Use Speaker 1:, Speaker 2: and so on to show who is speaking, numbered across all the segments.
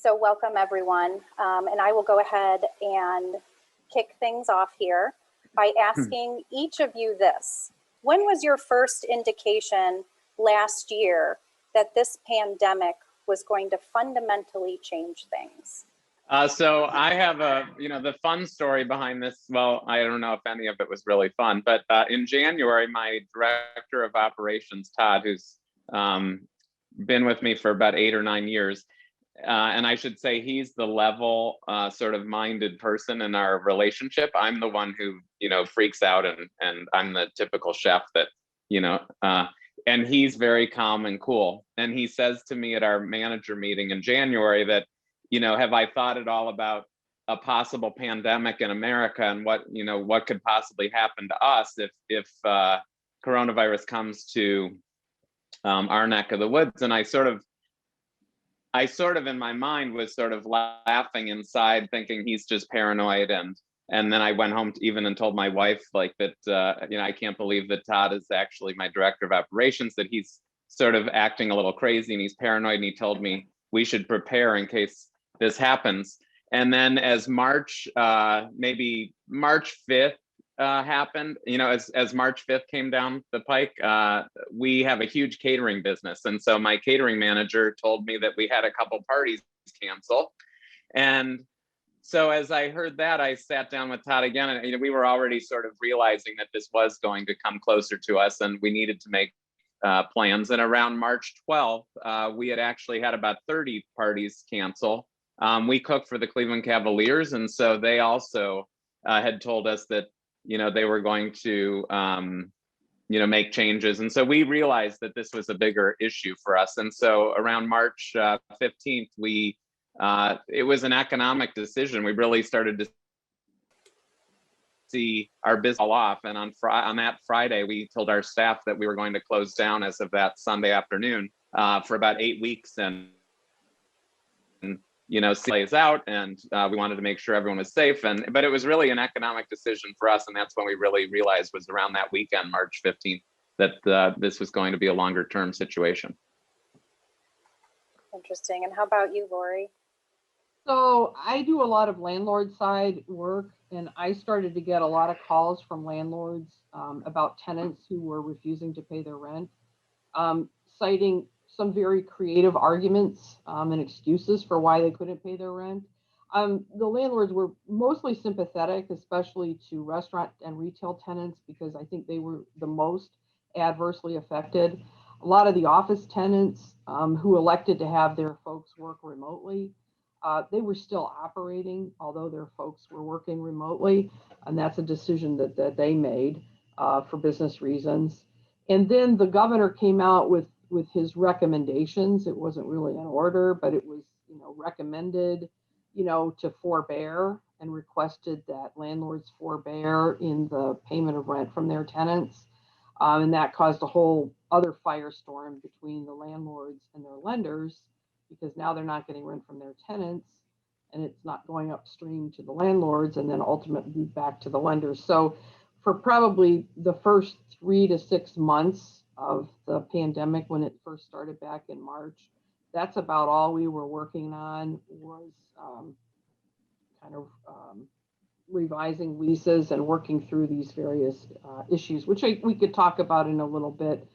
Speaker 1: So welcome everyone. And I will go ahead and kick things off here by asking each of you this. When was your first indication last year that this pandemic was going to fundamentally change things?
Speaker 2: So I have the fun story behind this. Well, I don't know if any of it was really fun, but in January, my director of operations, Todd, who's been with me for about 8 or 9 years, and I should say he's the level sort of minded person in our relationship. I'm the one who, freaks out and I'm the typical chef that, and he's very calm and cool. And he says to me at our manager meeting in January that, have I thought at all about a possible pandemic in America and what could possibly happen to us if coronavirus comes to our neck of the woods? And I sort of in my mind was sort of laughing inside, thinking he's just paranoid. And then I went home and told my wife that, I can't believe that Todd is actually my director of operations, that he's sort of acting a little crazy and he's paranoid. And he told me we should prepare in case this happens. And then as maybe March 5th happened, as March 5th came down the pike, we have a huge catering business. And so my catering manager told me that we had a couple parties cancel. And so as I heard that, I sat down with Todd again, and we were already sort of realizing that this was going to come closer to us and we needed to make plans. And around March 12th, we had actually had about 30 parties cancel. We cooked for the Cleveland Cavaliers, and so they also had told us that they were going to make changes. And so we realized that this was a bigger issue for us. And so around March 15th, it was an economic decision. We really started to see our business fall off. And on that Friday, we told our staff that we were going to close down as of that Sunday afternoon for about 8 weeks. And plays out, and we wanted to make sure everyone was safe. But it was really an economic decision for us, and that's when we really realized was around that weekend, March 15th, that this was going to be a longer term situation.
Speaker 1: Interesting. And how about you, Lori?
Speaker 3: So I do a lot of landlord side work, and I started to get a lot of calls from landlords about tenants who were refusing to pay their rent, citing some very creative arguments and excuses for why they couldn't pay their rent. The landlords were mostly sympathetic, especially to restaurant and retail tenants, because I think they were the most adversely affected. A lot of the office tenants who elected to have their folks work remotely, they were still operating, although their folks were working remotely. And that's a decision that they made for business reasons. And then the governor came out with his recommendations. It wasn't really an order, but it was, recommended, to forbear, and requested that landlords forbear in the payment of rent from their tenants. And that caused a whole other firestorm between the landlords and their lenders, because now they're not getting rent from their tenants, and it's not going upstream to the landlords and then ultimately back to the lenders. So for probably the first 3 to 6 months of the pandemic, when it first started back in March, that's about all we were working on, was revising leases and working through these various issues, which we could talk about in a little bit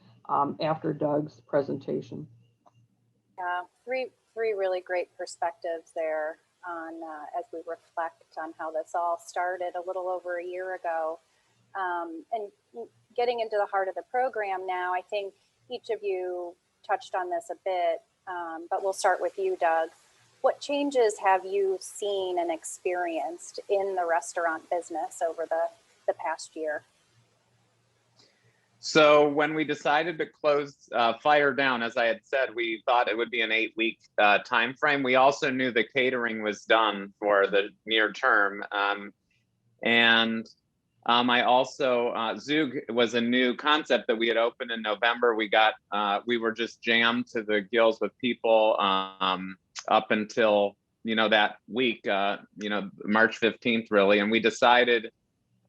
Speaker 3: after Doug's presentation.
Speaker 1: Yeah, three really great perspectives there on as we reflect on how this all started a little over a year ago. And getting into the heart of the program now, I think each of you touched on this a bit, but we'll start with you, Doug. What changes have you seen and experienced in the restaurant business over the past year?
Speaker 2: So when we decided to close Fire down, as I had said, we thought it would be an 8-week time frame. We also knew the catering was done for the near term. I also, Zhug was a new concept that we had opened in November. We were just jammed to the gills with people up until, that week, March 15th, really. And we decided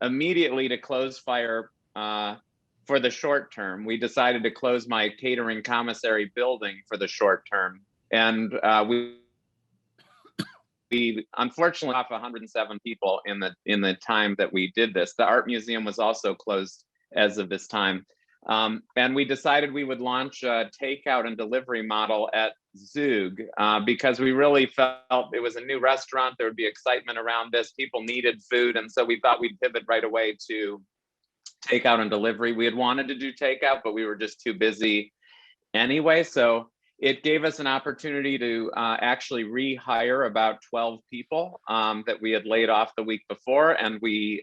Speaker 2: immediately to close Fire for the short term. We decided to close my catering commissary building for the short term. And we we unfortunately off 107 people in the time that we did this. The art museum was also closed as of this time. And we decided we would launch a takeout and delivery model at Zhug because we really felt it was a new restaurant. There would be excitement around this. People needed food. And so we thought we'd pivot right away to takeout and delivery. We had wanted to do takeout, but we were just too busy anyway. So it gave us an opportunity to actually rehire about 12 people that we had laid off the week before. And we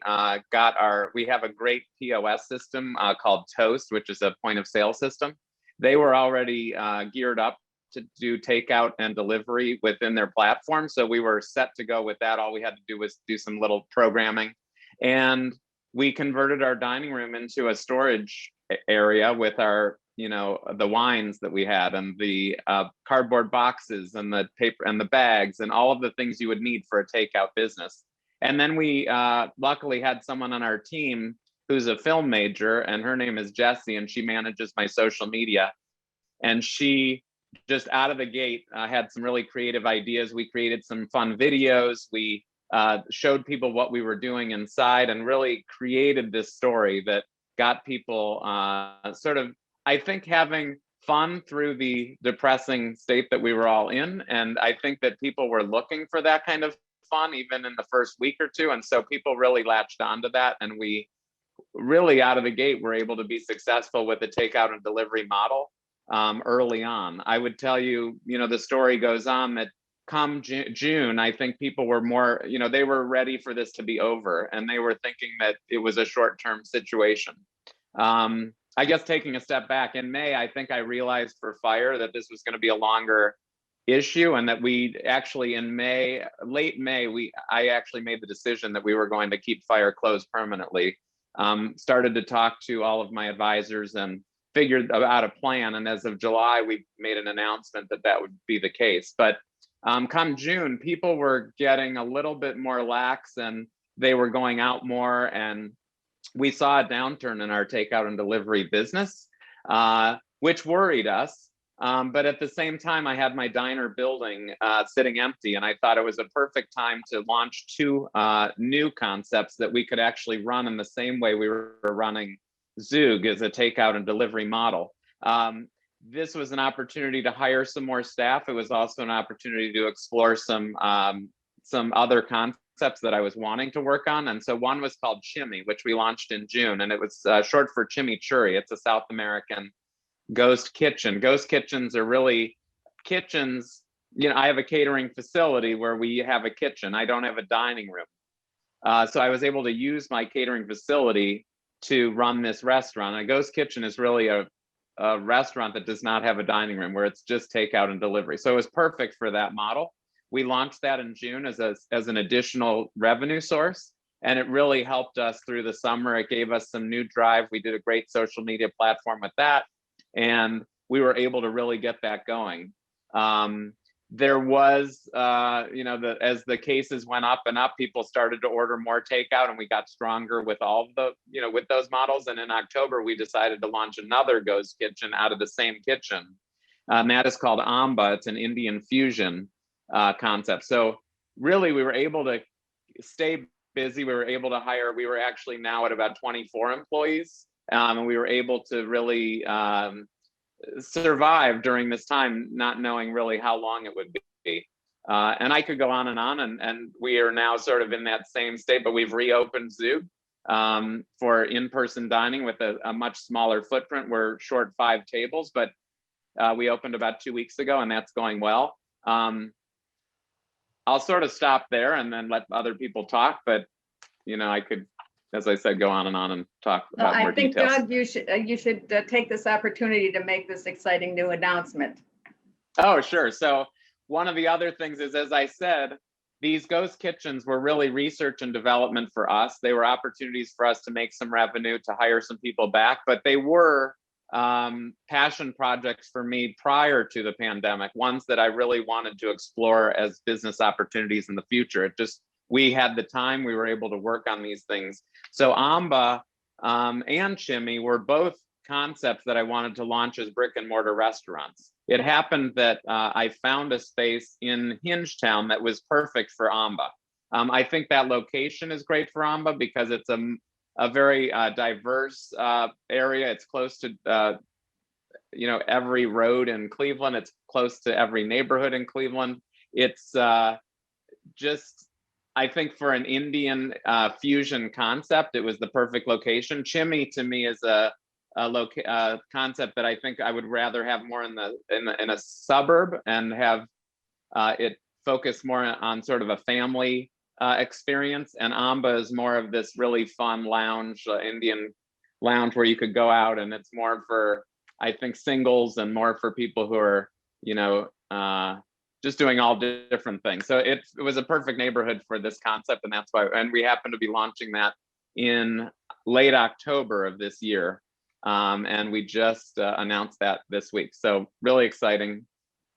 Speaker 2: we have a great POS system called Toast, which is a point of sale system. They were already geared up to do takeout and delivery within their platform. So we were set to go with that. All we had to do was do some little programming. And we converted our dining room into a storage area with our the wines that we had and the cardboard boxes and the paper and the bags and all of the things you would need for a takeout business. And then we luckily had someone on our team who's a film major, and her name is Jessie, and she manages my social media. And she just out of the gate had some really creative ideas. We created some fun videos. We showed people what we were doing inside and really created this story that got people sort of, I think, having fun through the depressing state that we were all in. And I think that people were looking for that kind of fun even in the first week or two. And so people really latched onto that. And we really out of the gate were able to be successful with the takeout and delivery model early on. I would tell you, the story goes on that come June, I think people were more, they were ready for this to be over. And they were thinking that it was a short-term situation. I guess taking a step back in May, I think I realized for fire that this was going to be a longer issue, and that we actually in May, late May, I actually made the decision that we were going to keep fire closed permanently. Started to talk to all of my advisors and figured out a plan. And as of July, we made an announcement that that would be the case. But come June, people were getting a little bit more lax and they were going out more, and we saw a downturn in our takeout and delivery business, which worried us. But at the same time, I had my diner building sitting empty, and I thought it was a perfect time to launch two new concepts that we could actually run in the same way we were running Zhug as a takeout and delivery model. This was an opportunity to hire some more staff. It was also an opportunity to explore some other concepts that I was wanting to work on. And so one was called Chimi, which we launched in June, and it was short for chimichurri. It's a South American ghost kitchen. Ghost kitchens are really kitchens. I have a catering facility where we have a kitchen. I don't have a dining room. So I was able to use my catering facility to run this restaurant. A ghost kitchen is really a restaurant that does not have a dining room, where it's just takeout and delivery. So it was perfect for that model. We launched that in June as an additional revenue source, and it really helped us through the summer. It gave us some new drive. We did a great social media platform with that, and we were able to really get that going. There was, as the cases went up and up, people started to order more takeout, and we got stronger with all of the, with those models. And in October, we decided to launch another ghost kitchen out of the same kitchen. And that is called Amba. It's an Indian fusion concept. So really, we were able to stay busy. We were able to hire. We were actually now at about 24 employees, and we were able to really survive during this time, not knowing really how long it would be. And I could go on, and we are now sort of in that same state, but we've reopened Zhug for in-person dining with a much smaller footprint. We're short 5 tables, but we opened about 2 weeks ago, and that's going well. I'll sort of stop there and then let other people talk, but I could, as I said, go on and talk about more details.
Speaker 4: I think, Doug, you should take this opportunity to make this exciting new announcement.
Speaker 2: Oh, sure. So one of the other things is, as I said, these ghost kitchens were really research and development for us. They were opportunities for us to make some revenue, to hire some people back, but they were passion projects for me prior to the pandemic, ones that I really wanted to explore as business opportunities in the future. We had the time, we were able to work on these things. So Amba and Chimi were both concepts that I wanted to launch as brick and mortar restaurants. it happened that I found a space in Hingetown that was perfect for Amba. I think that location is great for Amba because it's a very diverse area. It's close to every road in Cleveland. It's close to every neighborhood in Cleveland. It's just, I think for an Indian fusion concept, it was the perfect location. Chimi to me is a concept that I think I would rather have more in a suburb and have it focus more on sort of a family experience. And Amba is more of this really fun lounge, Indian lounge where you could go out, and it's more for, I think, singles and more for people who are, just doing all different things. So it was a perfect neighborhood for this concept, and that's why. And we happen to be launching that in late October of this year, and we just announced that this week. So really exciting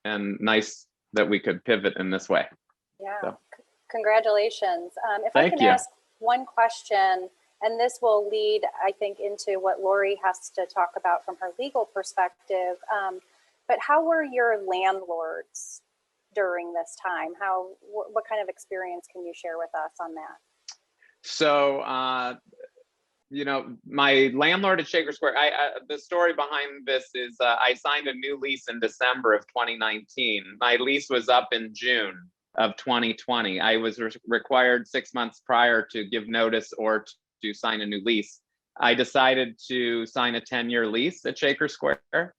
Speaker 2: and nice that we could pivot in this way.
Speaker 1: Yeah,
Speaker 2: so.
Speaker 1: Congratulations. If I can ask one question, and this will lead, I think, into what Lori has to talk about from her legal perspective. But how were your landlords during this time? What kind of experience can you share with us on that?
Speaker 2: So, my landlord at Shaker Square, the story behind this is I signed a new lease in December of 2019. My lease was up in June of 2020. I was required 6 months prior to give notice or to sign a new lease. I decided to sign a 10-year lease at Shaker Square.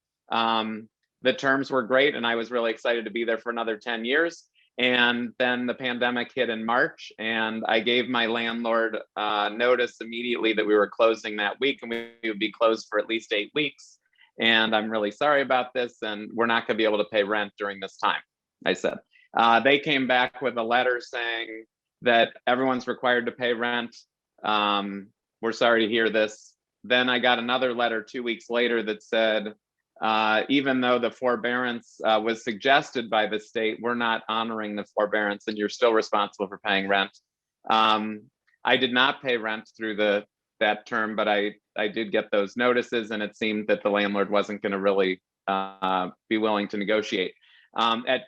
Speaker 2: The terms were great, and I was really excited to be there for another 10 years. And then the pandemic hit in March, and I gave my landlord notice immediately that we were closing that week, and we would be closed for at least 8 weeks. And I'm really sorry about this, and we're not going to be able to pay rent during this time, I said. They came back with a letter saying that everyone's required to pay rent. We're sorry to hear this. Then I got another letter 2 weeks later that said, even though the forbearance was suggested by the state, we're not honoring the forbearance and you're still responsible for paying rent. I did not pay rent through that term, but I did get those notices, and it seemed that the landlord wasn't going to really be willing to negotiate. At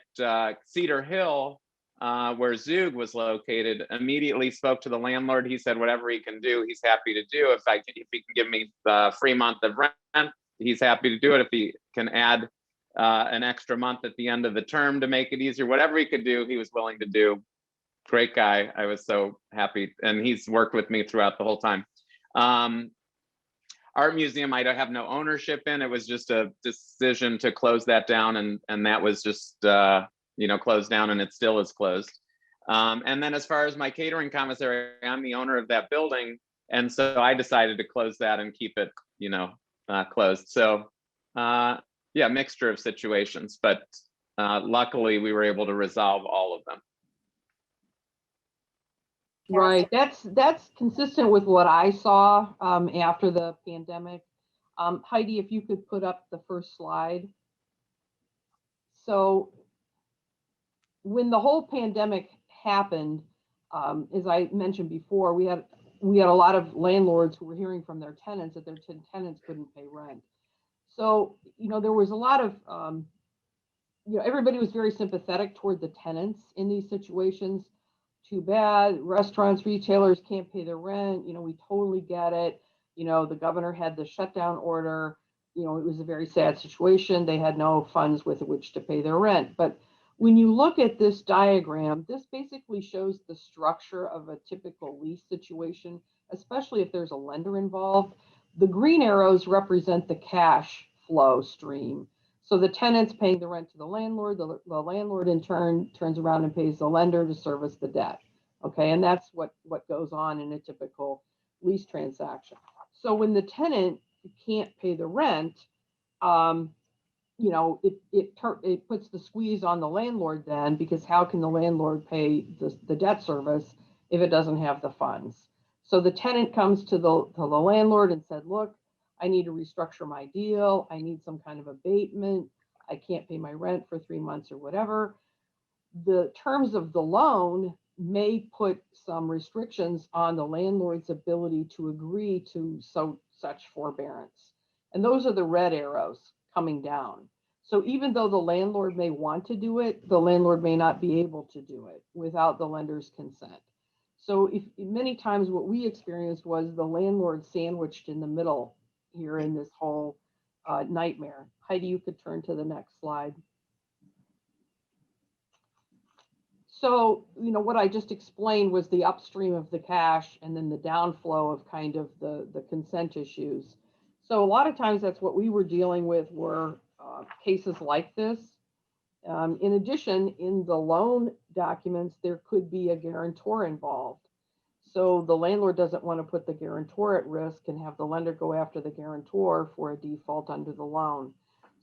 Speaker 2: Cedar Hill, where Zhug was located, immediately spoke to the landlord. He said whatever he can do, he's happy to do. If he can give me a free month of rent, he's happy to do it. If he can add an extra month at the end of the term to make it easier, whatever he could do, he was willing to do. Great guy. I was so happy. And he's worked with me throughout the whole time. Art Museum, I don't have no ownership in. It was just a decision to close that down. And that was just, closed down, and it still is closed. And then as far as my catering commissary, I'm the owner of that building. And so I decided to close that and keep it, closed. So mixture of situations, but luckily we were able to resolve all of them.
Speaker 3: Right, that's consistent with what I saw after the pandemic. Heidi, if you could put up the first slide. So when the whole pandemic happened, as I mentioned before, we had a lot of landlords who were hearing from their tenants that their tenants couldn't pay rent. So, there was a lot of, everybody was very sympathetic toward the tenants in these situations. Too bad, restaurants, retailers can't pay their rent. We totally get it. The governor had the shutdown order. It was a very sad situation. They had no funds with which to pay their rent. But when you look at this diagram, this basically shows the structure of a typical lease situation, especially if there's a lender involved. The green arrows represent the cash flow stream. So the tenant's paying the rent to the landlord. The landlord in turn turns around and pays the lender to service the debt. Okay, and that's what goes on in a typical lease transaction. So when the tenant can't pay the rent, it puts the squeeze on the landlord then, because how can the landlord pay the debt service if it doesn't have the funds? So the tenant comes to the landlord and said, look, I need to restructure my deal. I need some kind of abatement. I can't pay my rent for 3 months or whatever. The terms of the loan may put some restrictions on the landlord's ability to agree to such forbearance. And those are the red arrows coming down. So even though the landlord may want to do it, the landlord may not be able to do it without the lender's consent. So if many times what we experienced was the landlord sandwiched in the middle here in this whole nightmare. Heidi, you could turn to the next slide. So, you know, what I just explained was the upstream of the cash and then the downflow of kind of the consent issues. So a lot of times that's what we were dealing with were cases like this. In addition, in the loan documents, there could be a guarantor involved. So the landlord doesn't want to put the guarantor at risk and have the lender go after the guarantor for a default under the loan.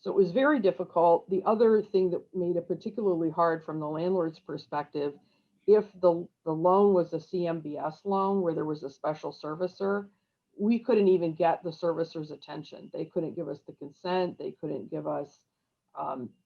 Speaker 3: So it was very difficult. The other thing that made it particularly hard from the landlord's perspective, if the loan was a CMBS loan where there was a special servicer, we couldn't even get the servicer's attention. They couldn't give us the consent. They couldn't give us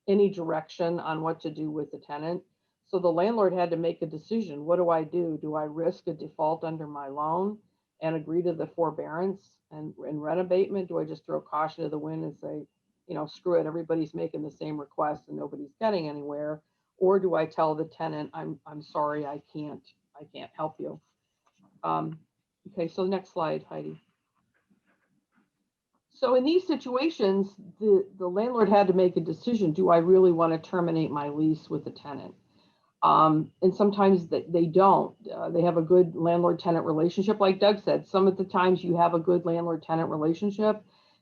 Speaker 3: any direction on what to do with the tenant. So the landlord had to make a decision. What do I do? Do I risk a default under my loan and agree to the forbearance and rent abatement? Do I just throw caution to the wind and say, you know, screw it, everybody's making the same request and nobody's getting anywhere? Or do I tell the tenant, I'm sorry, I can't help you? Okay, so next slide, Heidi. So in these situations, the landlord had to make a decision. Do I really want to terminate my lease with the tenant? And sometimes they don't. They have a good landlord-tenant relationship. Like Doug said, some of the times you have a good landlord-tenant relationship.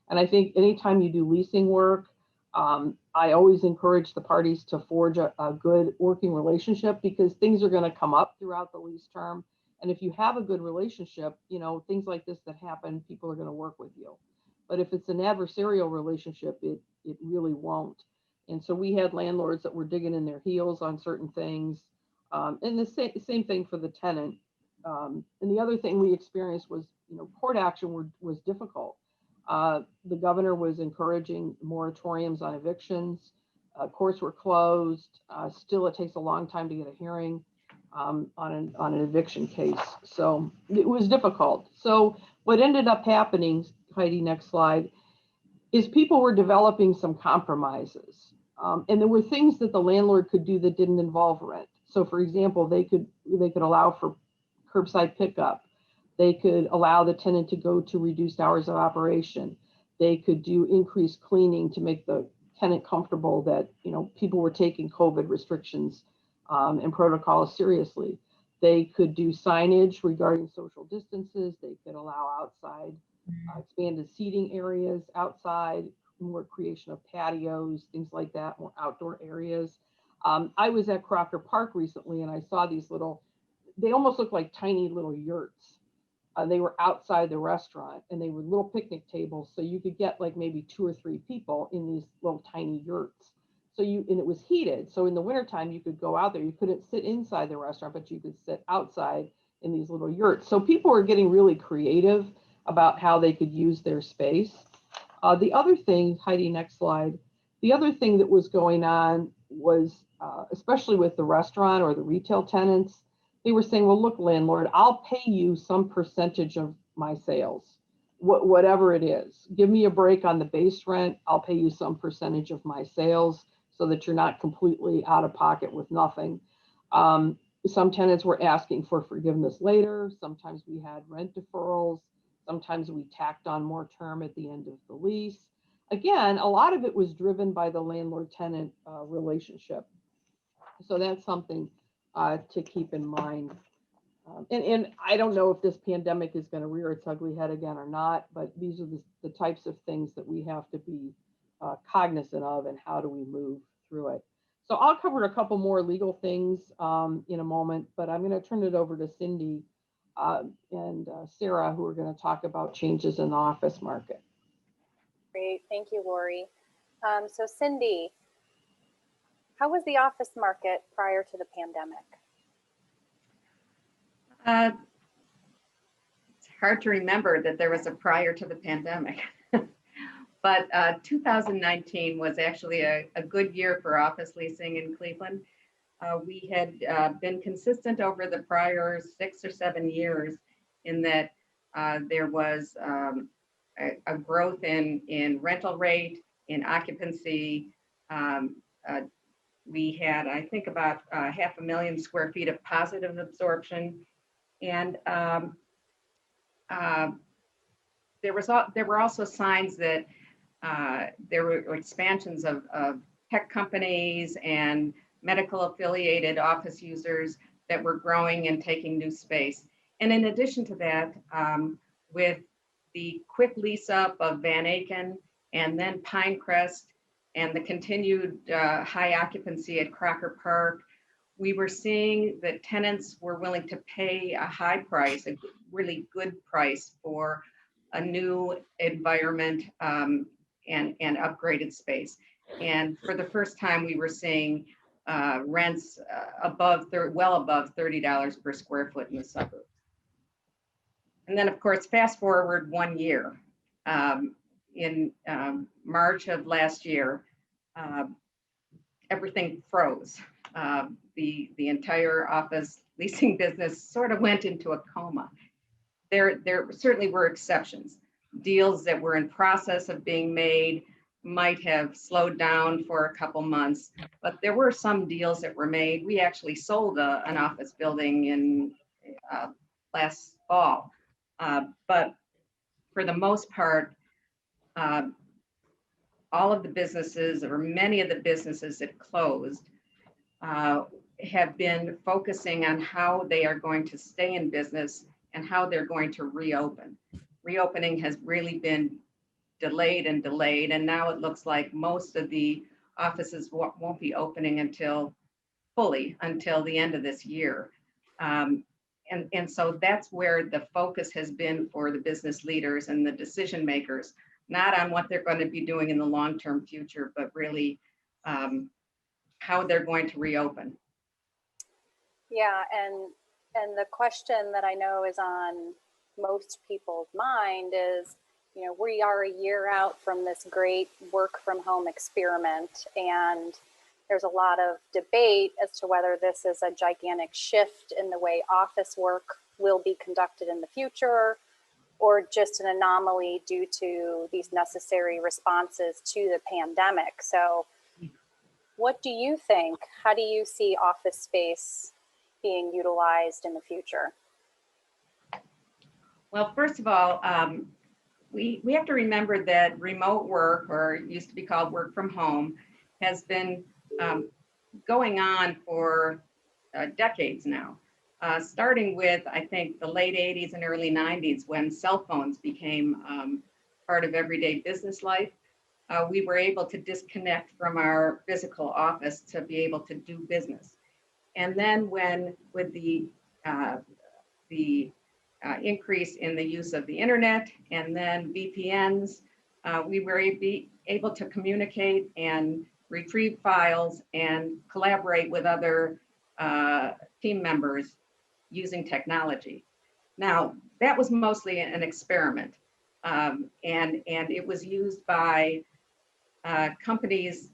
Speaker 3: And I think anytime you do leasing work, I always encourage the parties to forge a good working relationship, because things are going to come up throughout the lease term. And if you have a good relationship, you know, things like this that happen, people are going to work with you. But if it's an adversarial relationship, it really won't. And so we had landlords that were digging in their heels on certain things. And the same thing for the tenant. And the other thing we experienced was, you know, court action was difficult. The governor was encouraging moratoriums on evictions. Courts were closed. Still, it takes a long time to get a hearing on an eviction case. So it was difficult. So what ended up happening, Heidi, next slide, is people were developing some compromises. And there were things that the landlord could do that didn't involve rent. So for example, they could allow for curbside pickup. They could allow the tenant to go to reduced hours of operation. They could do increased cleaning to make the tenant comfortable that, you know, people were taking COVID restrictions and protocols seriously. They could do signage regarding social distances. They could allow outside expanded seating areas outside, more creation of patios, things like that, more outdoor areas. I was at Crocker Park recently and I saw these little, they almost look like tiny little yurts. They were outside the restaurant and they were little picnic tables. So you could get like maybe 2 or 3 people in these little tiny yurts. So and it was heated. So in the wintertime, you could go out there. You couldn't sit inside the restaurant, but you could sit outside in these little yurts. So people were getting really creative about how they could use their space. The other thing, Heidi, next slide. The other thing that was going on was, especially with the restaurant or the retail tenants, they were saying, well, look, landlord, I'll pay you some percentage of my sales, whatever it is. Give me a break on the base rent. I'll pay you some percentage of my sales so that you're not completely out of pocket with nothing. Some tenants were asking for forgiveness later. Sometimes we had rent deferrals. Sometimes we tacked on more term at the end of the lease. Again, a lot of it was driven by the landlord-tenant relationship. So that's something to keep in mind. And I don't know if this pandemic is going to rear its ugly head again or not, but these are the types of things that we have to be cognizant of, and how do we move through it. So I'll cover a couple more legal things in a moment, but I'm going to turn it over to Cyndie and Sarah, who are going to talk about changes in the office market.
Speaker 1: Great, thank you, Lori. So Cyndie, how was the office market prior to the pandemic?
Speaker 4: It's hard to remember that there was a prior to the pandemic. But 2019 was actually a good year for office leasing in Cleveland. We had been consistent over the prior 6 or 7 years in that there was a growth in rental rate, in occupancy, Um, we had, I think, about 500,000 square feet of positive absorption. And there were also signs that there were expansions of tech companies and medical affiliated office users that were growing and taking new space. And in addition to that, with the quick lease up of Van Aken and then Pinecrest and the continued high occupancy at Crocker Park, we were seeing that tenants were willing to pay a high price, a really good price for a new environment and upgraded space. And for the first time, we were seeing rents well above $30 per square foot in the suburbs. And then, of course, fast forward 1 year. In March of last year, everything froze. The entire office leasing business sort of went into a coma. There certainly were exceptions. Deals that were in process of being made might have slowed down for a couple months, but there were some deals that were made. We actually sold an office building in last fall, but for the most part, all of the businesses, or many of the businesses that closed, have been focusing on how they are going to stay in business and how they're going to reopen. Reopening has really been delayed, and now it looks like most of the offices won't be opening fully until the end of this year. And so that's where the focus has been for the business leaders and the decision makers, not on what they're going to be doing in the long-term future, but really how they're going to reopen.
Speaker 1: Yeah, and the question that I know is on most people's mind is, you know, we are a year out from this great work from home experiment, and there's a lot of debate as to whether this is a gigantic shift in the way office work will be conducted in the future, or just an anomaly due to these necessary responses to the pandemic. So what do you think? How do you see office space being utilized in the future?
Speaker 4: Well, first of all, we have to remember that remote work, or it used to be called work from home, has been going on for decades now. Starting with, I think, the late 80s and early 90s, when cell phones became part of everyday business life. We were able to disconnect from our physical office to be able to do business. And then with the increase in the use of the internet and then VPNs, we were able to communicate and retrieve files and collaborate with other team members using technology. Now, that was mostly an experiment, and it was used by companies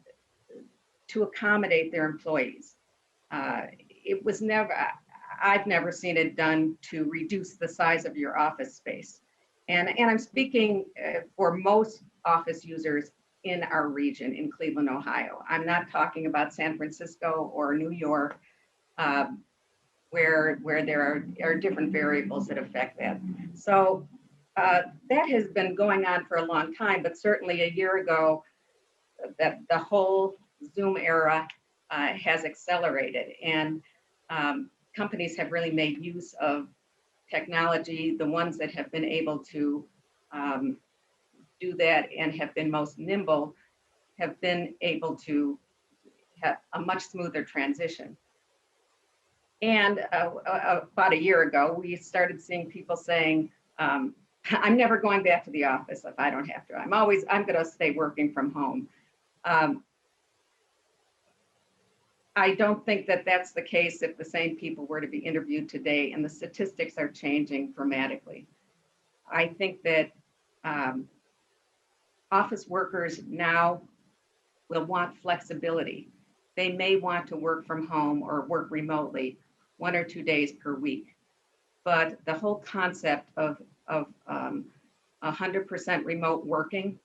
Speaker 4: to accommodate their employees. It was I've never seen it done to reduce the size of your office space. And I'm speaking for most office users in our region in Cleveland, Ohio. I'm not talking about San Francisco or New York, where there are different variables that affect that. So that has been going on for a long time, but certainly a year ago, that the whole Zoom era has accelerated, and companies have really made use of technology. The ones that have been able to do that and have been most nimble have been able to have a much smoother transition. And about a year ago, we started seeing people saying, I'm never going back to the office if I don't have to. I'm going to stay working from home. I don't think that that's the case if the same people were to be interviewed today, and the statistics are changing dramatically. I think that office workers now will want flexibility. They may want to work from home or work remotely 1 or 2 days per week, but the whole concept of 100% remote working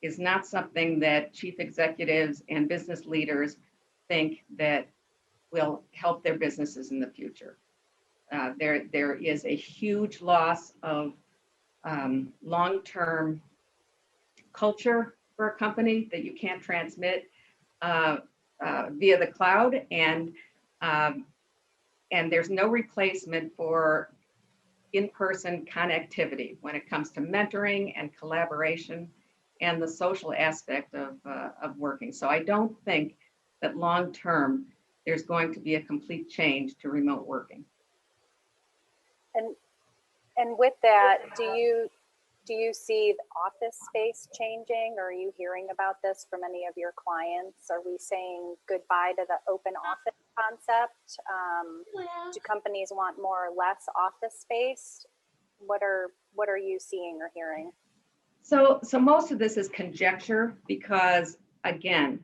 Speaker 4: is not something that chief executives and business leaders think that will help their businesses in the future. There is a huge loss of long-term culture for a company that you can't transmit via the cloud, and there's no replacement for in-person connectivity when it comes to mentoring and collaboration and the social aspect of working. So I don't think that long-term there's going to be a complete change to remote working.
Speaker 1: And with that, do you see the office space changing, or are you hearing about this from any of your clients? Are we saying goodbye to the open office concept? Do companies want more or less office space? What are you seeing or hearing?
Speaker 4: So most of this is conjecture because, again,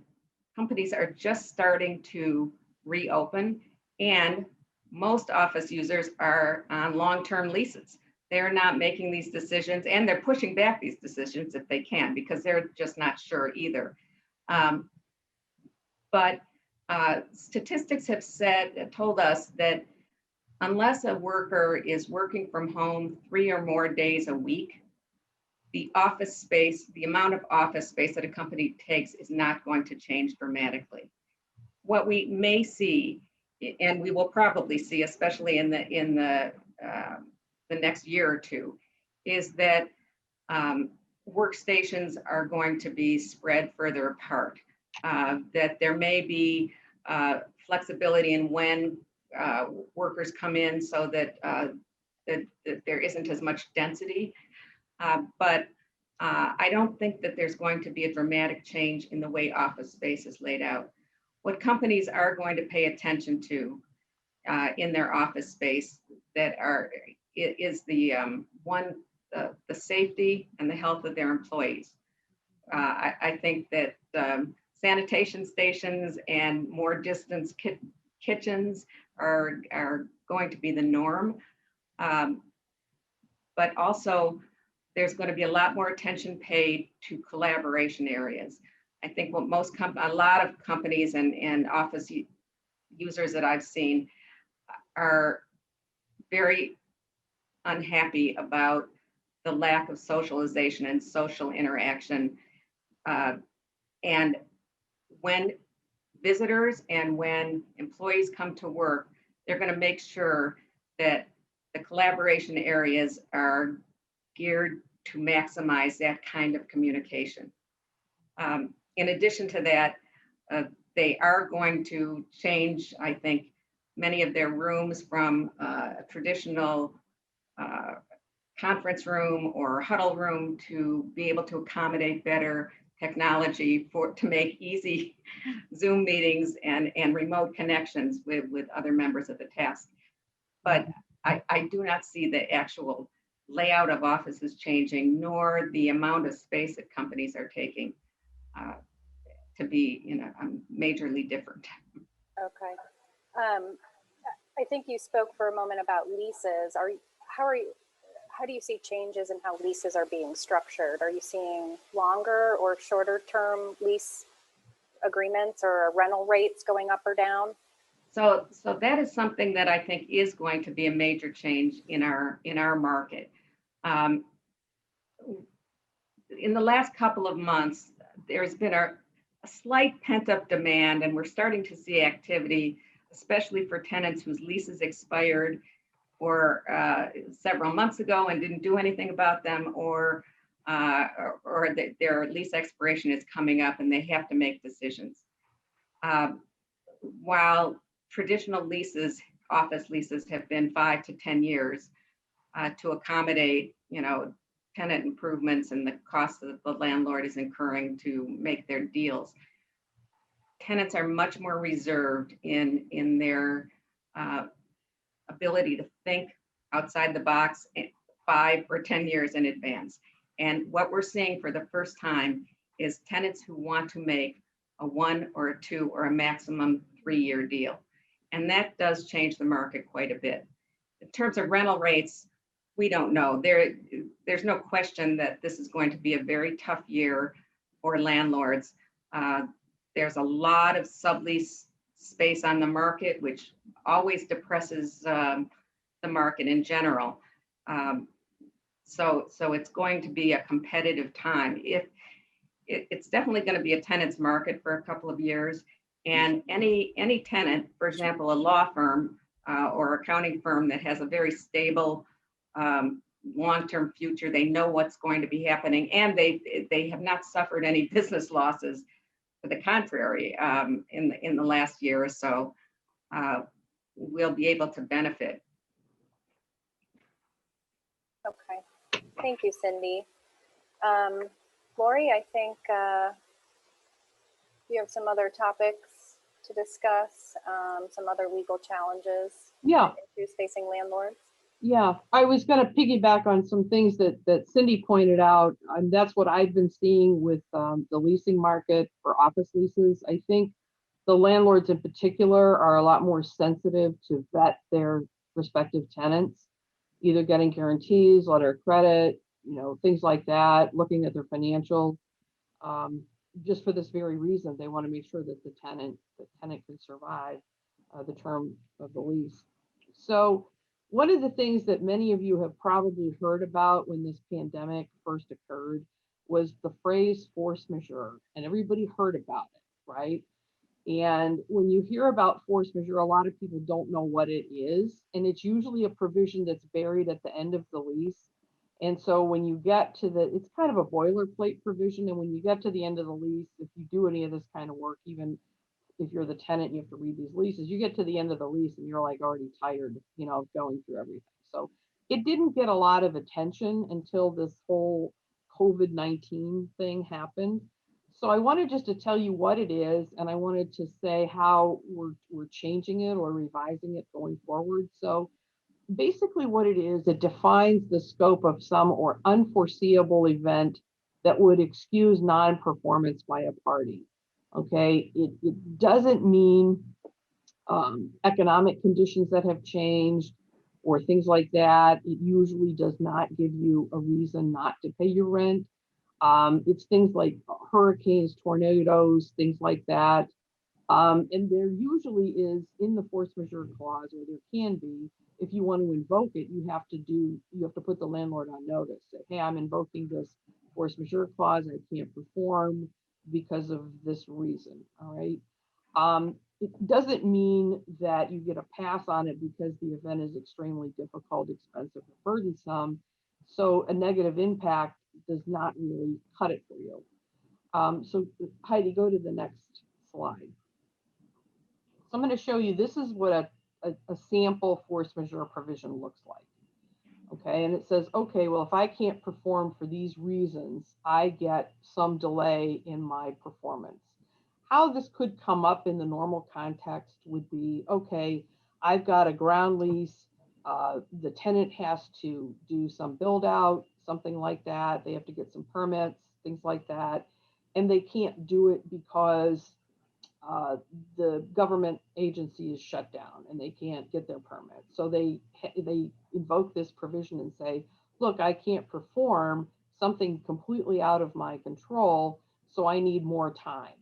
Speaker 4: companies are just starting to reopen, and most office users are on long-term leases. They're not making these decisions, and they're pushing back these decisions if they can, because they're just not sure either. But statistics have told us that unless a worker is working from home 3 or more days a week, the office space, the amount of office space that a company takes is not going to change dramatically. What we may see, and we will probably see, especially in the next year or two, is that workstations are going to be spread further apart. That there may be flexibility in when workers come in, so that that there isn't as much density. But I don't think that there's going to be a dramatic change in the way office space is laid out. What companies are going to pay attention to in their office space is the safety and the health of their employees. I think that sanitation stations and more distance kitchens are going to be the norm. But also, there's going to be a lot more attention paid to collaboration areas. I think what a lot of companies and office users that I've seen are very unhappy about the lack of socialization and social interaction. And when visitors and when employees come to work, they're going to make sure that the collaboration areas are geared to maximize that kind of communication. In addition to that, they are going to change, I think, many of their rooms from a traditional conference room or huddle room to be able to accommodate better technology to make easy Zoom meetings and remote connections with other members of the task. But I do not see the actual layout of offices changing, nor the amount of space that companies are taking to be majorly different.
Speaker 1: Okay. I think you spoke for a moment about leases. How do you see changes in how leases are being structured? Are you seeing longer or shorter term lease agreements or rental rates going up or down?
Speaker 4: So that is something that I think is going to be a major change in our market. In the last couple of months, there's been a slight pent-up demand, and we're starting to see activity, especially for tenants whose leases expired or several months ago and didn't do anything about them, or their lease expiration is coming up and they have to make decisions. While traditional leases, office leases, have been 5 to 10 years to accommodate, tenant improvements and the cost that the landlord is incurring to make their deals, tenants are much more reserved in their ability to think outside the box 5 or 10 years in advance. And what we're seeing for the first time is tenants who want to make a 1 or a 2 or a maximum 3-year deal. And that does change the market quite a bit. In terms of rental rates, we don't know. There's no question that this is going to be a very tough year or landlords. There's a lot of sublease space on the market, which always depresses the market in general. So it's going to be a competitive time. It's definitely going to be a tenant's market for a couple of years. And any tenant, for example, a law firm or accounting firm that has a very stable long-term future, they know what's going to be happening, and they have not suffered any business losses. To the contrary, in the last year or so, we'll be able to benefit.
Speaker 1: Okay, thank you, Cyndie. Lori, I think you have some other topics to discuss, some other legal challenges,
Speaker 3: Yeah,
Speaker 1: issues facing landlords.
Speaker 3: yeah. I was going to piggyback on some things that Cyndie pointed out, and that's what I've been seeing with the leasing market for office leases. I think the landlords in particular are a lot more sensitive to vet their respective tenants, either getting guarantees, letter of credit, things like that, looking at their financials. Just for this very reason, they want to make sure that the tenant can survive the term of the lease. So one of the things that many of you have probably heard about when this pandemic first occurred was the phrase force majeure, and everybody heard about it, right? And when you hear about force majeure, a lot of people don't know what it is, and it's usually a provision that's buried at the end of the lease. And so when you get to it's kind of a boilerplate provision, and when you get to the end of the lease, if you do any of this kind of work, even if you're the tenant, you have to read these leases, you get to the end of the lease and you're like already tired, of going through everything. So it didn't get a lot of attention until this whole COVID-19 thing happened. So I wanted just to tell you what it is, and I wanted to say how we're changing it or revising it going forward. So basically what it is, it defines the scope of some or unforeseeable event that would excuse non-performance by a party. Okay, it doesn't mean economic conditions that have changed or things like that. It usually does not give you a reason not to pay your rent. It's things like hurricanes, tornadoes, things like that. And there usually is in the force majeure clause, or there can be, if you want to invoke it, you have to put the landlord on notice. Say, hey, I'm invoking this force majeure clause. I can't perform because of this reason. All right. It doesn't mean that you get a pass on it because the event is extremely difficult, expensive, or burdensome. So a negative impact does not really cut it for you. So Heidi, go to the next slide. So I'm going to show you, this is what a sample force majeure provision looks like. Okay, and it says, okay, well, if I can't perform for these reasons, I get some delay in my performance. How this could come up in the normal context would be, okay, I've got a ground lease, the tenant has to do some build out, something like that. They have to get some permits, things like that. And they can't do it because the government agency is shut down and they can't get their permit. So they invoke this provision and say, look, I can't perform something completely out of my control, so I need more time.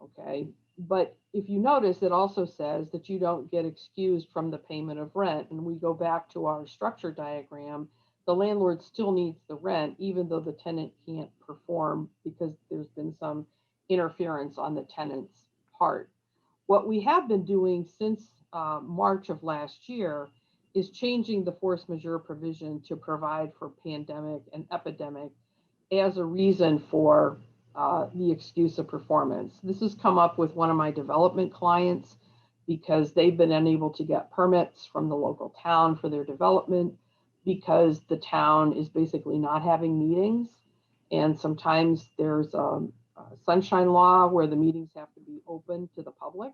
Speaker 3: Okay, but if you notice, it also says that you don't get excused from the payment of rent. And we go back to our structure diagram, the landlord still needs the rent, even though the tenant can't perform because there's been some interference on the tenant's part. What we have been doing since March of last year is changing the force majeure provision to provide for pandemic and epidemic as a reason for the excuse of performance. This has come up with one of my development clients because they've been unable to get permits from the local town for their development because the town is basically not having meetings. And sometimes there's a sunshine law where the meetings have to be open to the public,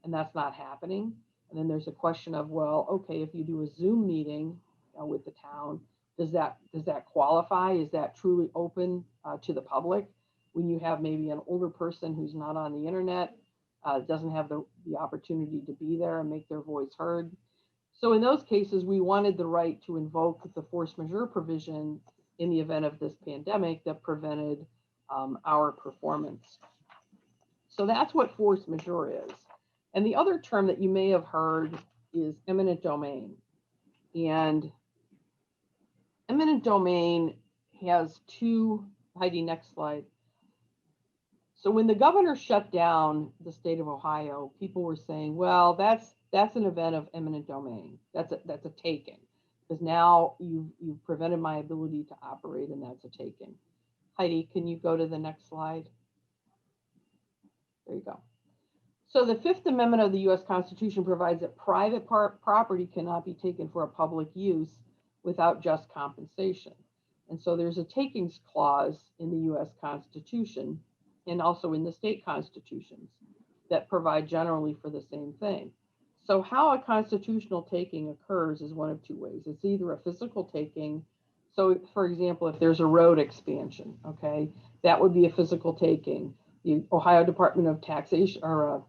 Speaker 3: and that's not happening. And then there's a question of, well, okay, if you do a Zoom meeting with the town, does that qualify? Is that truly open to the public? When you have maybe an older person who's not on the internet, doesn't have the opportunity to be there and make their voice heard. So in those cases, we wanted the right to invoke the force majeure provision in the event of this pandemic that prevented our performance. So that's what force majeure is. And the other term that you may have heard is eminent domain. And eminent domain has two, Heidi, next slide. So when the governor shut down the state of Ohio, people were saying, well, that's an event of eminent domain. That's a taking, because now you've prevented my ability to operate, and that's a taking. Heidi, can you go to the next slide? There you go. So the Fifth Amendment of the U.S. Constitution provides that private property cannot be taken for a public use without just compensation. And so there's a takings clause in the U.S. Constitution and also in the state constitutions that provide generally for the same thing. So how a constitutional taking occurs is one of two ways. It's either a physical taking. So for example, if there's a road expansion, okay, that would be a physical taking. The Ohio Department of Taxation, or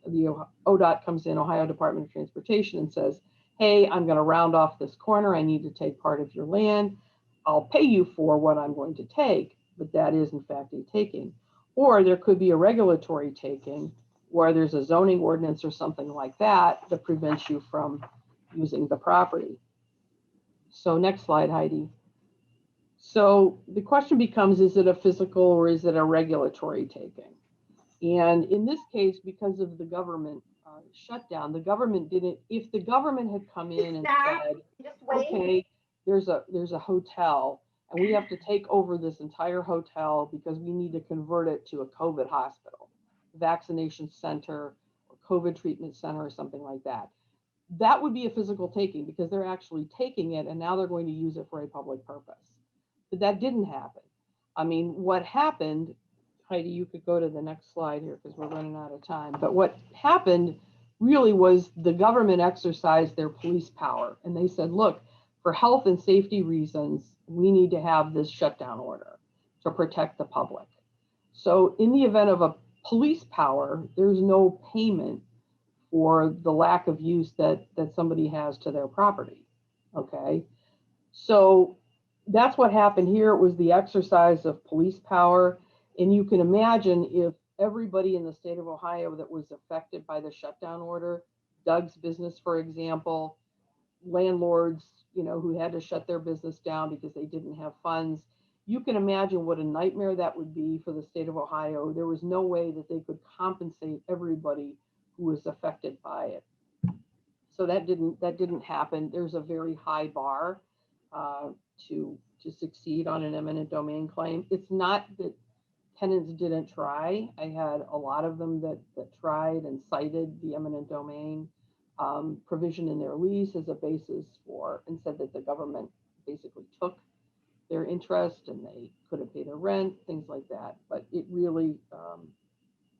Speaker 3: the ODOT comes in, Ohio Department of Transportation, and says, hey, I'm going to round off this corner. I need to take part of your land. I'll pay you for what I'm going to take, but that is in fact a taking. Or there could be a regulatory taking where there's a zoning ordinance or something like that that prevents you from using the property. So next slide, Heidi. So the question becomes, is it a physical or is it a regulatory taking? And in this case, because of the government shutdown, the government didn't, if the government had come in and said, okay, there's a hotel and we have to take over this entire hotel because we need to convert it to a COVID hospital, vaccination center, or COVID treatment center, or something like that. That would be a physical taking because they're actually taking it and now they're going to use it for a public purpose. But that didn't happen. I mean, what happened, Heidi, you could go to the next slide here because we're running out of time. But what happened really was the government exercised their police power and they said, look, for health and safety reasons, we need to have this shutdown order to protect the public. So in the event of a police power, there's no payment for the lack of use that somebody has to their property, okay? So that's what happened here. It was the exercise of police power. And you can imagine if everybody in the state of Ohio that was affected by the shutdown order, Doug's business, for example, landlords, you know, who had to shut their business down because they didn't have funds, you can imagine what a nightmare that would be for the state of Ohio. There was no way that they could compensate everybody who was affected by it. So that didn't happen. There's a very high bar to succeed on an eminent domain claim. It's not that tenants didn't try. I had a lot of them that tried and cited the eminent domain provision in their lease as a basis for, and said that the government basically took their interest and they couldn't pay their rent, things like that. But it really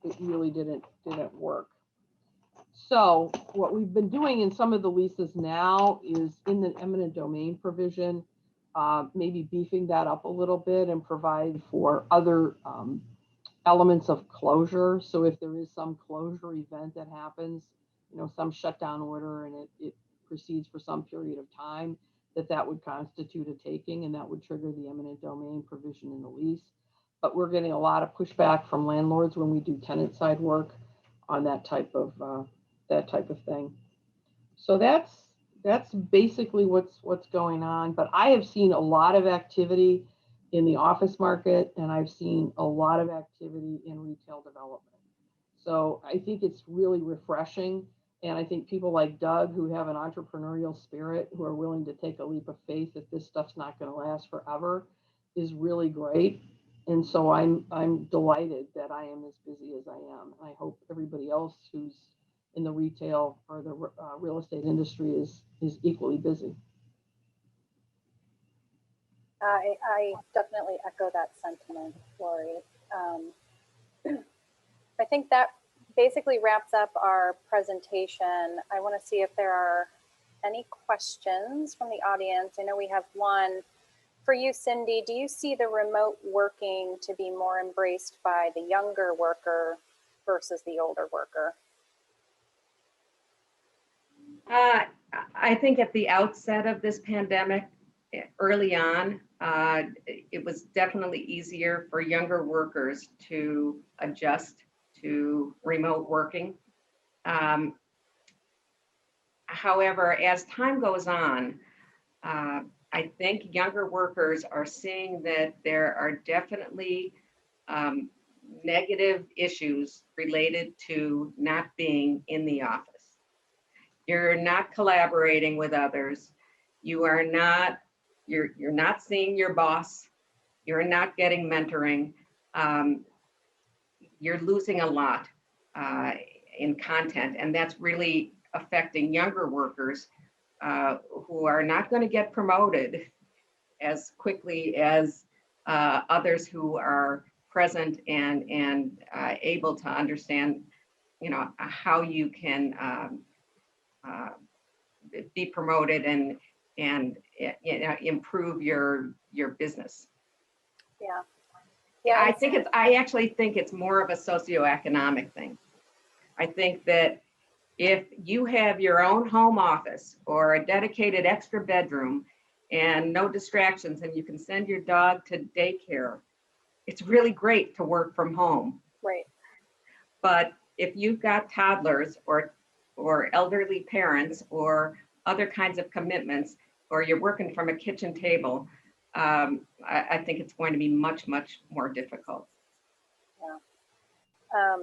Speaker 3: didn't work. So what we've been doing in some of the leases now is in the eminent domain provision, maybe beefing that up a little bit and provide for other elements of closure. So if there is some closure event that happens, you know, some shutdown order and it proceeds for some period of time, that would constitute a taking and that would trigger the eminent domain provision in the lease. But we're getting a lot of pushback from landlords when we do tenant side work on that type of thing. So that's basically what's going on. But I have seen a lot of activity in the office market and I've seen a lot of activity in retail development. So I think it's really refreshing. And I think people like Doug, who have an entrepreneurial spirit, who are willing to take a leap of faith that this stuff's not going to last forever, is really great. And so I'm delighted that I am as busy as I am. I hope everybody else who's in the retail or the real estate industry is equally busy.
Speaker 1: I definitely echo that sentiment, Lori. I think that basically wraps up our presentation. I want to see if there are any questions from the audience. I know we have one. For you, Cyndie, do you see the remote working to be more embraced by the younger worker versus the older worker?
Speaker 4: I think at the outset of this pandemic, early on, it was definitely easier for younger workers to adjust to remote working. However, as time goes on, I think younger workers are seeing that there are definitely negative issues related to not being in the office. You're not collaborating with others. You are not, you're not seeing your boss. You're not getting mentoring. You're losing a lot in content, and that's really affecting younger workers who are not going to get promoted as quickly as others who are present and able to understand, you know, how you can be promoted and you know, improve your business.
Speaker 1: Yeah. Yeah.
Speaker 4: I actually think it's more of a socioeconomic thing. I think that if you have your own home office or a dedicated extra bedroom and no distractions, and you can send your dog to daycare, it's really great to work from home.
Speaker 1: Right.
Speaker 4: But if you've got toddlers or elderly parents or other kinds of commitments, or you're working from a kitchen table, I think it's going to be much, much more difficult.
Speaker 1: Yeah.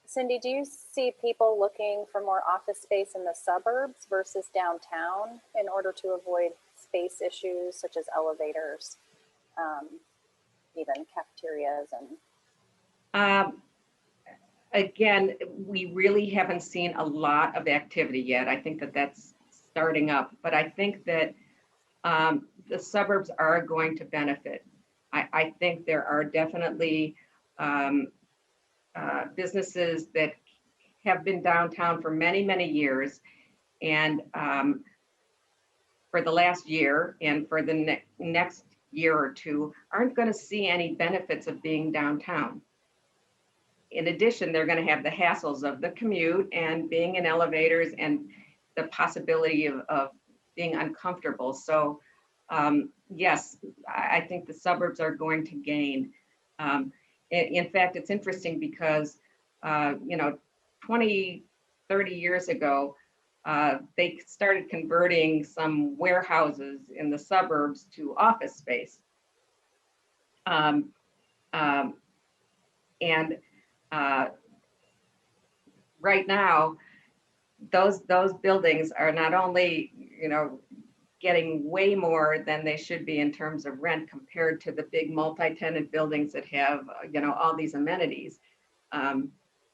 Speaker 1: Cyndie, do you see people looking for more office space in the suburbs versus downtown in order to avoid space issues such as elevators, even cafeterias and?
Speaker 4: Again, we really haven't seen a lot of activity yet. I think that that's starting up, but I think that the suburbs are going to benefit. I think there are definitely businesses that have been downtown for many, many years, and for the last year and for the next year or two aren't going to see any benefits of being downtown. In addition, they're going to have the hassles of the commute and being in elevators and the possibility of being uncomfortable. So yes, I think the suburbs are going to gain. In fact, it's interesting because, you know, 20, 30 years ago, they started converting some warehouses in the suburbs to office space. Right now, those buildings are not only, you know, getting way more than they should be in terms of rent compared to the big multi-tenant buildings that have, you know, all these amenities.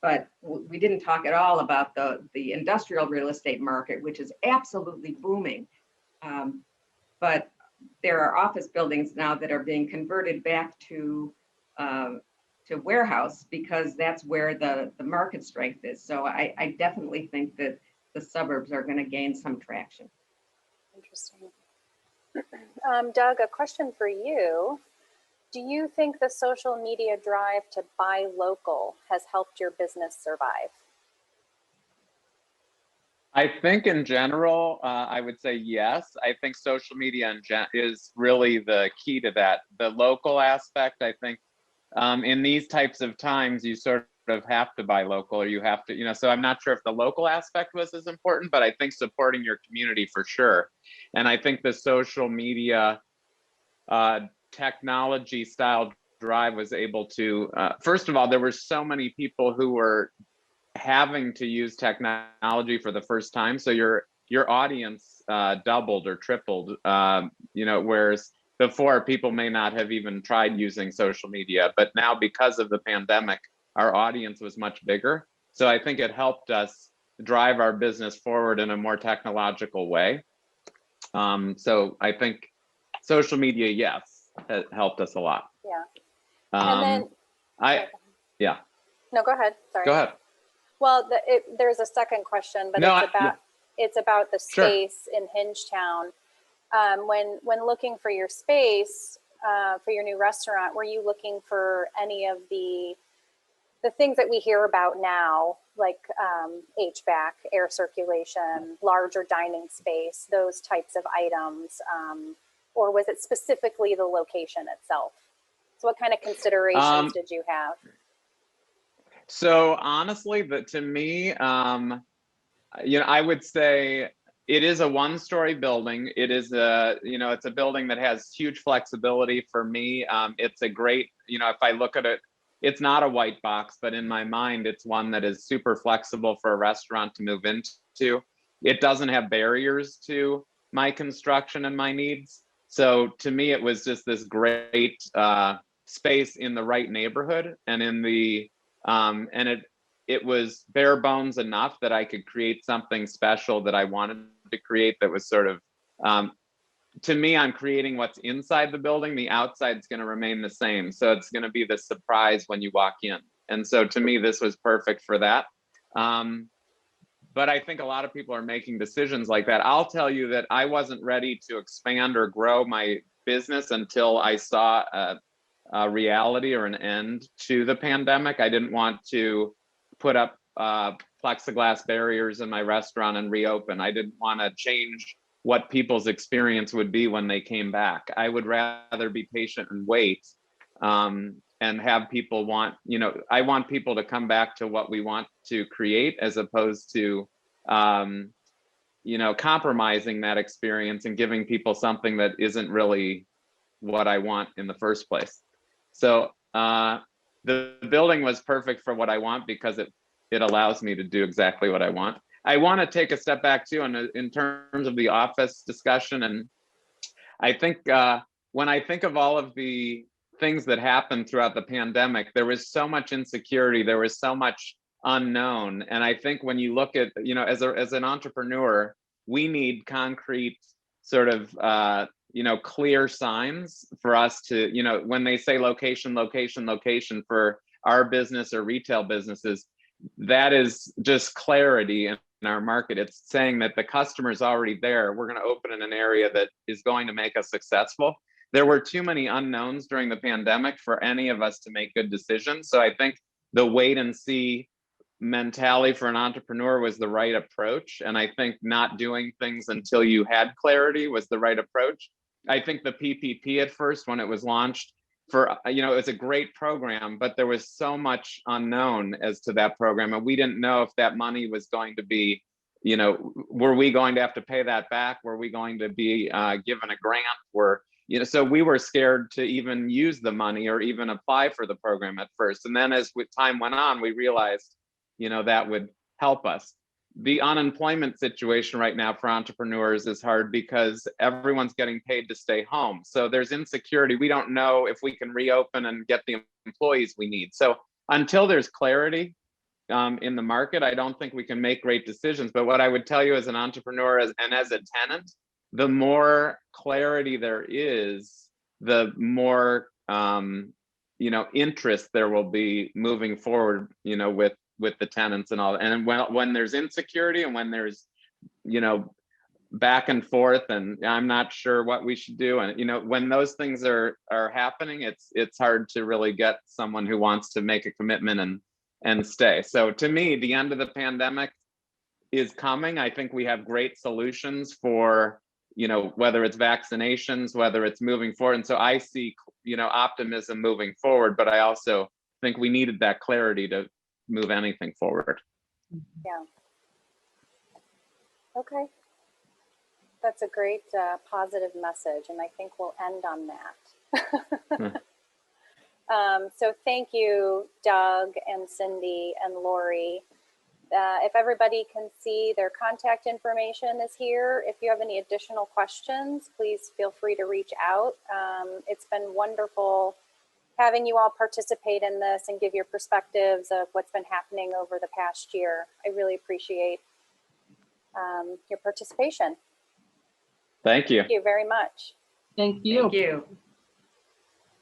Speaker 4: But we didn't talk at all about the industrial real estate market, which is absolutely booming. But there are office buildings now that are being converted back to warehouse because that's where the market strength is. So I definitely think that the suburbs are going to gain some traction.
Speaker 1: Interesting. Doug, a question for you. Do you think the social media drive to buy local has helped your business survive?
Speaker 2: I think in general, I would say yes. I think social media is really the key to that. The local aspect, I think in these types of times, you sort of have to buy local, or you have to, you know, so I'm not sure if the local aspect was as important, but I think supporting your community for sure. And I think the social media technology style drive was able to, first of all, there were so many people who were having to use technology for the first time. So your audience doubled or tripled, you know, whereas before people may not have even tried using social media, but now because of the pandemic, our audience was much bigger. So I think it helped us drive our business forward in a more technological way. So I think social media, yes, has helped us a lot.
Speaker 1: Yeah. And then
Speaker 2: yeah.
Speaker 1: No, go ahead. Sorry.
Speaker 2: Go ahead.
Speaker 1: Well, there's a second question, but it's about the space in Hingetown. When looking for your space for your new restaurant, were you looking for any of the things that we hear about now, like HVAC, air circulation, larger dining space, those types of items, or was it specifically the location itself? So what kind of considerations did you have?
Speaker 2: So honestly, to me, I would say it is a one-story building. It is it's a building that has huge flexibility for me. It's a great, if I look at it, it's not a white box, but in my mind, it's one that is super flexible for a restaurant to move into. It doesn't have barriers to my construction and my needs. So to me, it was just this great space in the right neighborhood, and in the it was bare bones enough that I could create something special that I wanted to create, that was sort of, to me, I'm creating what's inside the building. The outside's going to remain the same. So it's going to be the surprise when you walk in. And so to me, this was perfect for that. But I think a lot of people are making decisions like that. I'll tell you that I wasn't ready to expand or grow my business until I saw a reality or an end to the pandemic. I didn't want to put up plexiglass barriers in my restaurant and reopen. I didn't want to change what people's experience would be when they came back. I would rather be patient and wait, and have people want, I want people to come back to what we want to create, as opposed to, compromising that experience and giving people something that isn't really what I want in the first place. So the building was perfect for what I want, because it allows me to do exactly what I want. I want to take a step back too, in terms of the office discussion. And I think when I think of all of the things that happened throughout the pandemic, there was so much insecurity, there was so much unknown. And I think when you look at, as an entrepreneur, we need concrete sort of, clear signs for us to, when they say location, location, location for our business or retail businesses, that is just clarity in our market. It's saying that the customer is already there. We're going to open in an area that is going to make us successful. There were too many unknowns during the pandemic for any of us to make good decisions. So I think the wait and see mentality for an entrepreneur was the right approach. And I think not doing things until you had clarity was the right approach. I think the PPP at first, when it was launched, it was a great program, but there was so much unknown as to that program. And we didn't know if that money was going to be, were we going to have to pay that back? Were we going to be given a grant? So we were scared to even use the money or even apply for the program at first. And then as time went on, we realized, that would help us. The unemployment situation right now for entrepreneurs is hard because everyone's getting paid to stay home. So there's insecurity. We don't know if we can reopen and get the employees we need. So until there's clarity in the market, I don't think we can make great decisions. But what I would tell you as an entrepreneur and as a tenant, the more clarity there is, the more interest there will be moving forward, with the tenants and all. And when there's insecurity and when there's, back and forth and I'm not sure what we should do, and when those things are happening, it's hard to really get someone who wants to make a commitment and stay. So to me, the end of the pandemic is coming. I think we have great solutions for, whether it's vaccinations, whether it's moving forward. And so I see, optimism moving forward, but I also think we needed that clarity to move anything forward.
Speaker 1: Yeah. Okay. That's a great positive message, and I think we'll end on that. So thank you, Doug and Cyndie and Lori. If everybody can see, their contact information is here. If you have any additional questions, please feel free to reach out. It's been wonderful having you all participate in this and give your perspectives of what's been happening over the past year. I really appreciate your participation.
Speaker 2: Thank you.
Speaker 1: Thank you very much.
Speaker 3: Thank you.
Speaker 4: Thank you.